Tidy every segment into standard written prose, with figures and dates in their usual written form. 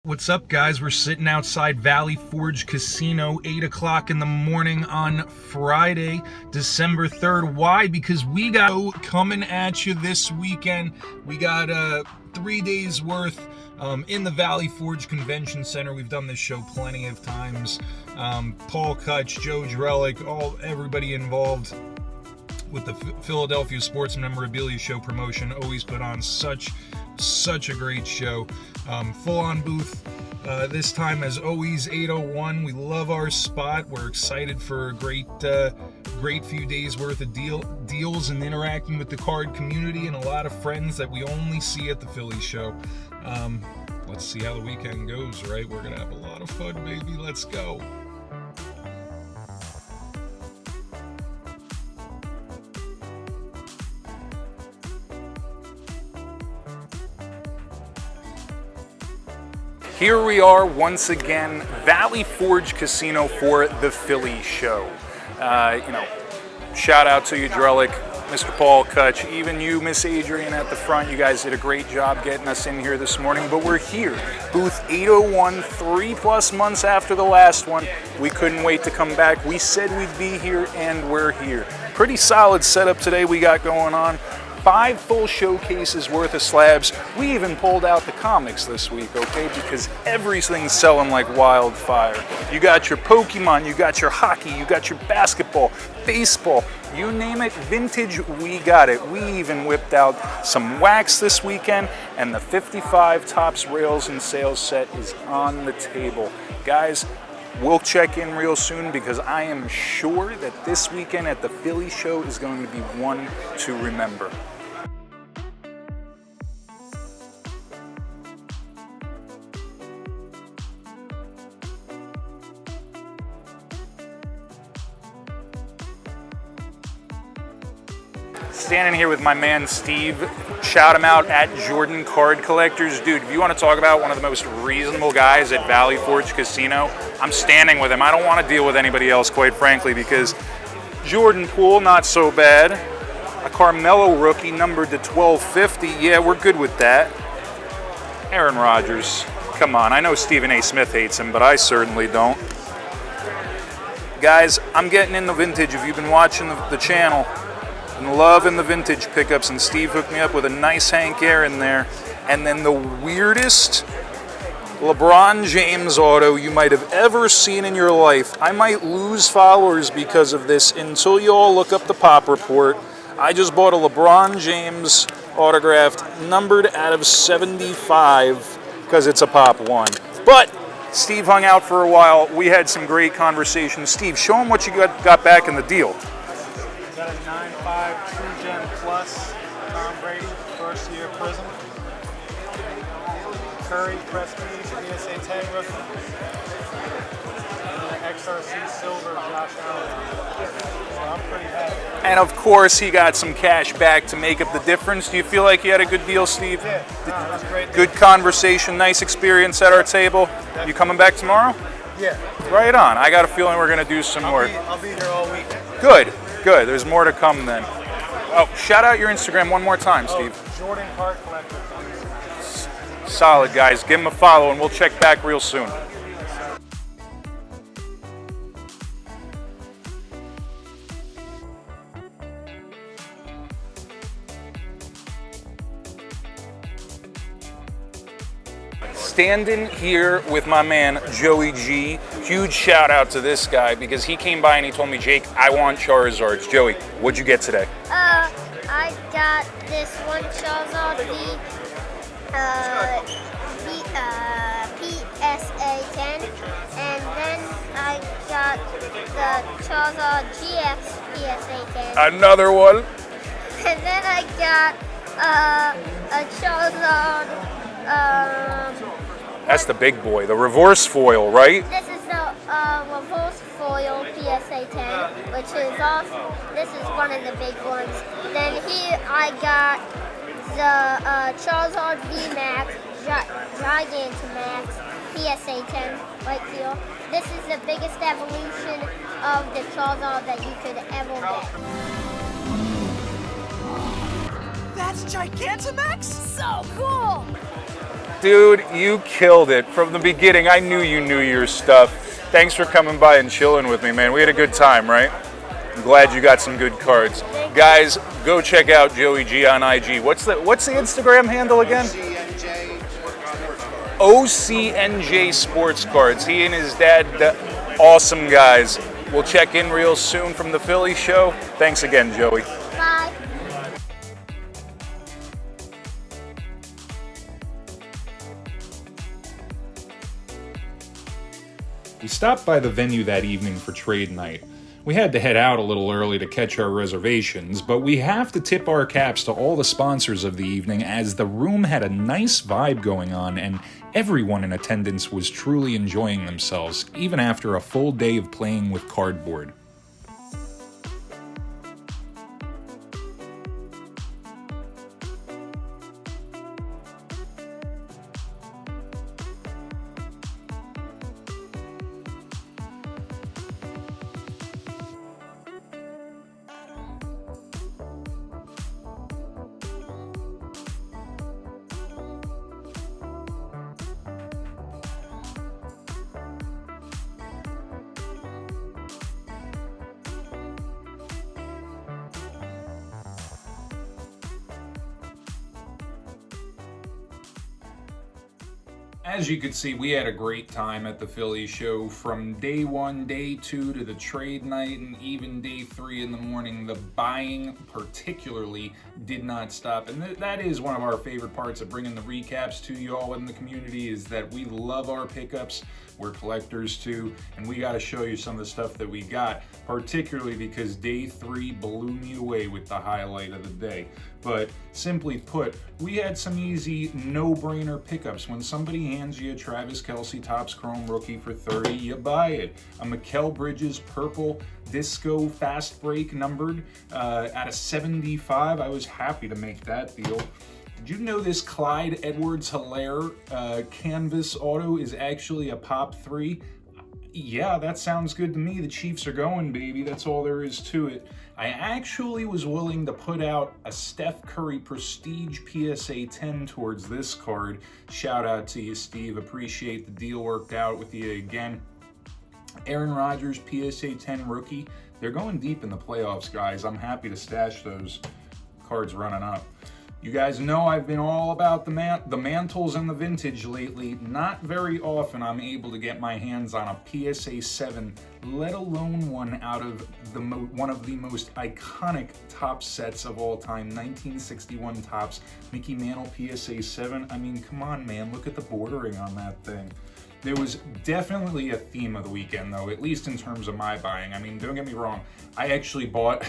What's up, guys? We're sitting outside Valley Forge Casino, 8 o'clock in the morning on Friday, December 3rd. Why? Because we got coming at you this weekend. We got 3 days worth in the Valley Forge Convention Center. We've done this show plenty of times. Paul Kutch, Joe Drellick, everybody involved with the Philadelphia Sports Memorabilia Show promotion always put on such a great show. Full-on booth this time, as always, 801. We love our spot. We're excited for a great few days worth of deals and interacting with the card community and a lot of friends that we only see at the Philly show. Let's see how the weekend goes, right? We're gonna have a lot of fun, baby. Let's go. Here we are once again, Valley Forge Casino for the Philly show. Shout out to you, Drellick, Mr. Paul Kutch, even you, Miss Adrian at the front. You guys did a great job getting us in here this morning, but we're here. Booth 801, 3+ months after the last one. We couldn't wait to come back. We said we'd be here, and we're here. Pretty solid setup today we got going on. 5 full showcases worth of slabs. We even pulled out the comics this week, okay? Because everything's selling like wildfire. You got your Pokemon, you got your hockey, you got your basketball, baseball, you name it, vintage, we got it. We even whipped out some wax this weekend, and the 55 Topps Rails and Sales set is on the table. Guys, we'll check in real soon because I am sure that this weekend at the Philly show is going to be one to remember. Standing here with my man Steve. Shout him out at Jordan Card Collectors. Dude, if you want to talk about one of the most reasonable guys at Valley Forge Casino, I'm standing with him. I don't want to deal with anybody else, quite frankly, because Jordan Poole, not so bad. A Carmelo rookie numbered to 1250. Yeah, we're good with that. Aaron Rodgers. Come on, I know Stephen A. Smith hates him, but I certainly don't. Guys, I'm getting in the vintage. If you've been watching the channel, and loving the vintage pickups, and Steve hooked me up with a nice Hank Aaron there, and then the weirdest LeBron James auto you might have ever seen in your life. I might lose followers because of this until you all look up the pop report. I just bought a LeBron James autographed, numbered out of 75, because it's a pop one. But Steve hung out for a while. We had some great conversations. Steve, show him what you got back in the deal. Got a 9.5 True Gem Plus Tom Brady, first year Prism. Curry Prestige PSA 10 rookie. And an XRC Silver Josh Allen. So I'm pretty happy. And of course, he got some cash back to make up the difference. Do you feel like you had a good deal, Steve? Yeah, no, it was great. Good conversation, nice experience at our table. Definitely. You coming back tomorrow? Yeah. Right on. I got a feeling we're going to do some more. I'll be here all week. Good. Good. There's more to come then. Oh, shout out your Instagram one more time, Steve. Jordan Card Collector. Solid, guys. Give him a follow, and we'll check back real soon. Standing here with my man Joey G. Huge shout out to this guy because he came by and he told me, Jake, I want Charizards. Joey, what'd you get today? I got this one Charizard PSA 10, and then I got the Charizard GX PSA 10. Another one. And then I got a Charizard. That's the big boy, the reverse foil, right? This is the reverse foil PSA 10, which is awesome. This is one of the big ones. Then here I got the Charizard VMAX, Gigantamax PSA 10 right here. This is the biggest evolution of the Charizard that you could ever get. That's Gigantamax? So cool! Dude, you killed it. From the beginning, I knew you knew your stuff. Thanks for coming by and chilling with me, man. We had a good time, right? I'm glad you got some good cards. Guys, go check out Joey G on IG. What's the Instagram handle again? OCNJ Sports Cards. He and his dad, awesome guys. We'll check in real soon from the Philly show. Thanks again, Joey. Bye. We stopped by the venue that evening for trade night. We had to head out a little early to catch our reservations, but we have to tip our caps to all the sponsors of the evening, as the room had a nice vibe going on and everyone in attendance was truly enjoying themselves, even after a full day of playing with cardboard. As you could see, we had a great time at the Philly show. From day 1, day 2 to the trade night, and even day 3 in the morning. The buying particularly did not stop, and that is one of our favorite parts of bringing the recaps to you all in the community, is that we love our pickups. We're collectors too, and we got to show you some of the stuff that we got, particularly because day 3 blew me away with the highlight of the day. But simply put, we had some easy no-brainer pickups. When somebody hands you a Travis Kelce Topps Chrome rookie for $30, you buy it. A Mikal Bridges purple disco fast break numbered out of 75. I was happy to make that deal. Did you know this Clyde Edwards-Helaire canvas auto is actually a Pop 3? Yeah, that sounds good to me. The Chiefs are going, baby. That's all there is to it. I actually was willing to put out a Steph Curry Prestige PSA 10 towards this card. Shout out to you, Steve. Appreciate the deal worked out with you again. Aaron Rodgers PSA 10 rookie. They're going deep in the playoffs, guys. I'm happy to stash those cards running up. You guys know I've been all about the mantles and the vintage lately. Not very often I'm able to get my hands on a PSA 7, let alone one out of one of the most iconic Topps sets of all time, 1961 Topps Mickey Mantle PSA 7. I mean, come on, man, look at the bordering on that thing. There was definitely a theme of the weekend, though, at least in terms of my buying. I mean, don't get me wrong. I actually bought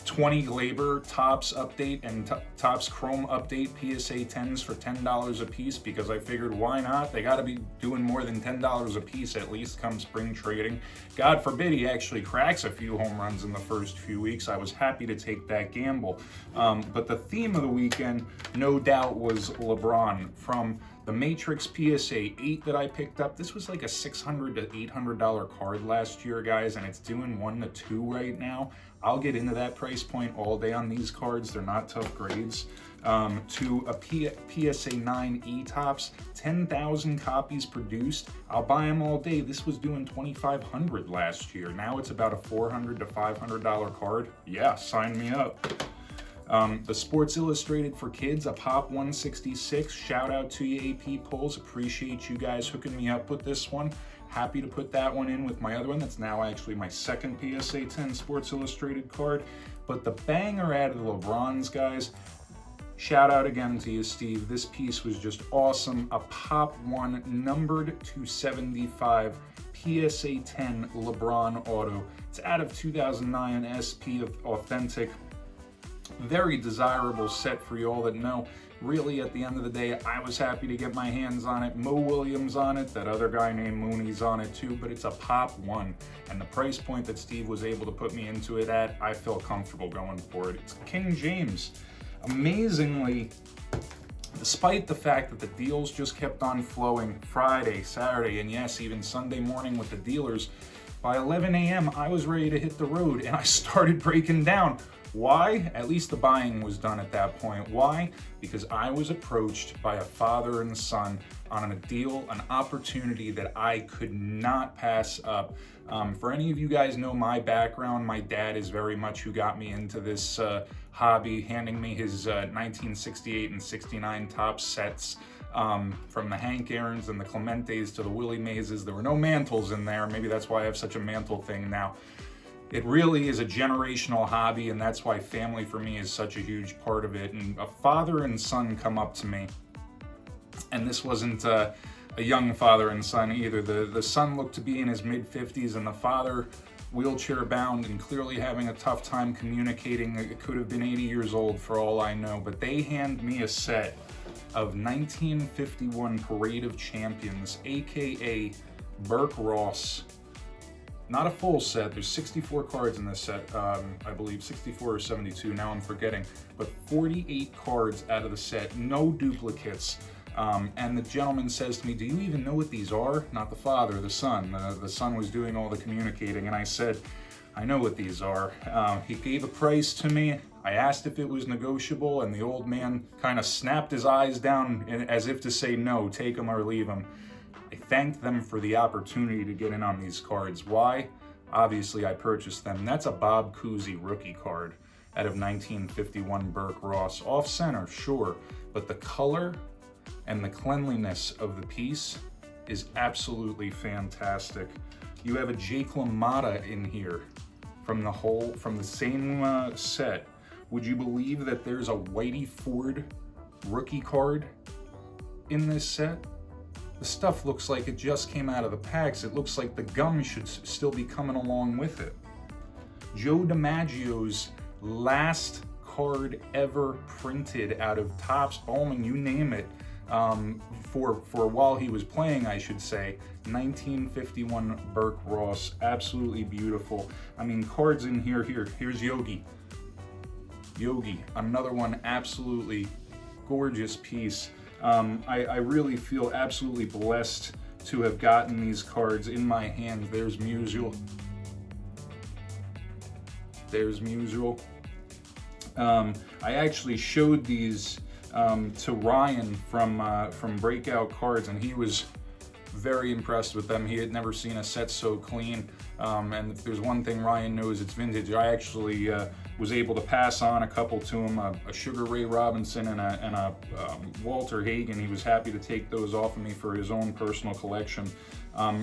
20 Glaber Topps Update and Topps Chrome Update PSA 10s for $10 a piece, because I figured, why not? They got to be doing more than $10 a piece at least come spring trading. God forbid he actually cracks a few home runs in the first few weeks. I was happy to take that gamble. But the theme of the weekend, no doubt, was LeBron. From the Matrix PSA 8 that I picked up, this was like a $600 to $800 card last year, guys, and it's doing 1 to 2 right now. I'll get into that price point all day on these cards. They're not tough grades. To a PSA 9 E-Tops, 10,000 copies produced. I'll buy them all day. This was doing $2,500 last year. Now it's about a $400 to $500 card. Yeah, sign me up. The Sports Illustrated for Kids, a Pop 166. Shout out to you, AP Pulls. Appreciate you guys hooking me up with this one. Happy to put that one in with my other one. That's now actually my second PSA 10 Sports Illustrated card. But the banger out of the LeBrons, guys, shout out again to you, Steve. This piece was just awesome. A Pop 1 numbered 275 PSA 10 LeBron auto. It's out of 2009 SP Authentic. Very desirable set for you all that know. Really, at the end of the day, I was happy to get my hands on it. Mo Williams on it, that other guy named Mooney's on it too, but it's a Pop 1. And the price point that Steve was able to put me into it at, I feel comfortable going for it. It's King James. Amazingly, despite the fact that the deals just kept on flowing Friday, Saturday, and yes, even Sunday morning with the dealers, By 11 a.m., I was ready to hit the road, and I started breaking down. Why? At least the buying was done at that point. Why? Because I was approached by a father and son on a deal, an opportunity that I could not pass up. For any of you guys know my background, my dad is very much who got me into this hobby, handing me his 1968 and 69 top sets. From the Hank Aaron's and the Clementes to the Willie Mays. There were no mantles in there. Maybe that's why I have such a mantle thing now. It really is a generational hobby, and that's why family for me is such a huge part of it. And a father and son come up to me, and this wasn't a young father and son either. The son looked to be in his mid-50s, and the father, wheelchair bound and clearly having a tough time communicating. It could have been 80 years old for all I know, but they hand me a set of 1951 Parade of Champions, aka Burke Ross. Not a full set, there's 64 cards in this set, I believe 64 or 72, now I'm forgetting, but 48 cards out of the set, no duplicates. And the gentleman says to me, "Do you even know what these are?" Not the father, the son. The son was doing all the communicating, and I said, "I know what these are." He gave a price to me. I asked if it was negotiable, and the old man kind of snapped his eyes down as if to say, "No, take them or leave them." I thanked them for the opportunity to get in on these cards. Why? Obviously, I purchased them. That's a Bob Cousy rookie card out of 1951 Burke Ross. Off center, sure, but the color and the cleanliness of the piece is absolutely fantastic. You have a Jake LaMotta in here from the same set. Would you believe that there's a Whitey Ford rookie card in this set? The stuff looks like it just came out of the packs. It looks like the gum should still be coming along with it. Joe DiMaggio's last card ever printed out of Topps, Bowman, you name it, for while he was playing, I should say. 1951 Burke Ross, absolutely beautiful. I mean, cards in here. Here's Yogi, another one, absolutely gorgeous piece. I really feel absolutely blessed to have gotten these cards in my hands. There's Musial. I actually showed these to Ryan from Breakout Cards, and he was very impressed with them. He had never seen a set so clean. And if there's one thing Ryan knows, it's vintage. I actually was able to pass on a couple to him, a Sugar Ray Robinson and a Walter Hagen. He was happy to take those off of me for his own personal collection.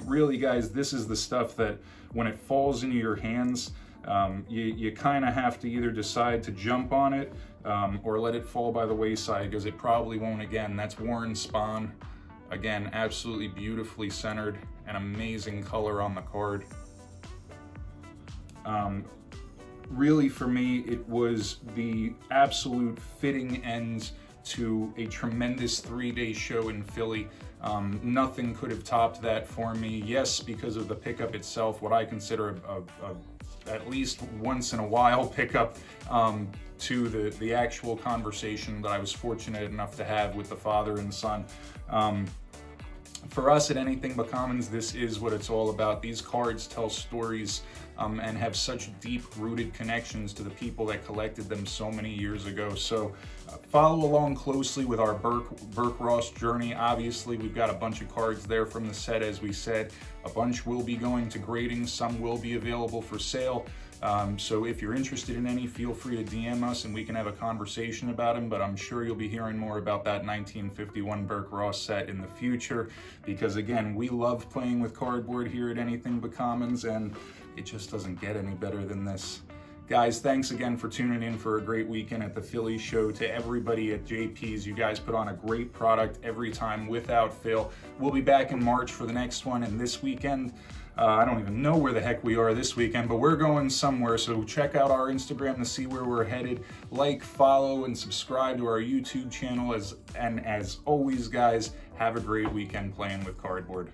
Really, guys, this is the stuff that when it falls into your hands, you kind of have to either decide to jump on it or let it fall by the wayside, because it probably won't again. That's Warren Spahn. Again, absolutely beautifully centered, an amazing color on the card. Really, for me, it was the absolute fitting end to a tremendous 3-day show in Philly. Nothing could have topped that for me. Yes, because of the pickup itself, what I consider at least once in a while pickup to the actual conversation that I was fortunate enough to have with the father and son. For us at Anything But Commons, this is what it's all about. These cards tell stories and have such deep-rooted connections to the people that collected them so many years ago. So follow along closely with our Burke Ross journey. Obviously, we've got a bunch of cards there from the set, as we said. A bunch will be going to grading. Some will be available for sale. So if you're interested in any, feel free to DM us and we can have a conversation about them, but I'm sure you'll be hearing more about that 1951 Burke Ross set in the future, because again, we love playing with cardboard here at Anything But Commons, and it just doesn't get any better than this. Guys, thanks again for tuning in for a great weekend at the Philly show. To everybody at JP's, you guys put on a great product every time without fail. We'll be back in March for the next one, and this weekend, I don't even know where the heck we are this weekend, but we're going somewhere, so check out our Instagram to see where we're headed. Like, follow, and subscribe to our YouTube channel. And as always, guys, have a great weekend playing with cardboard.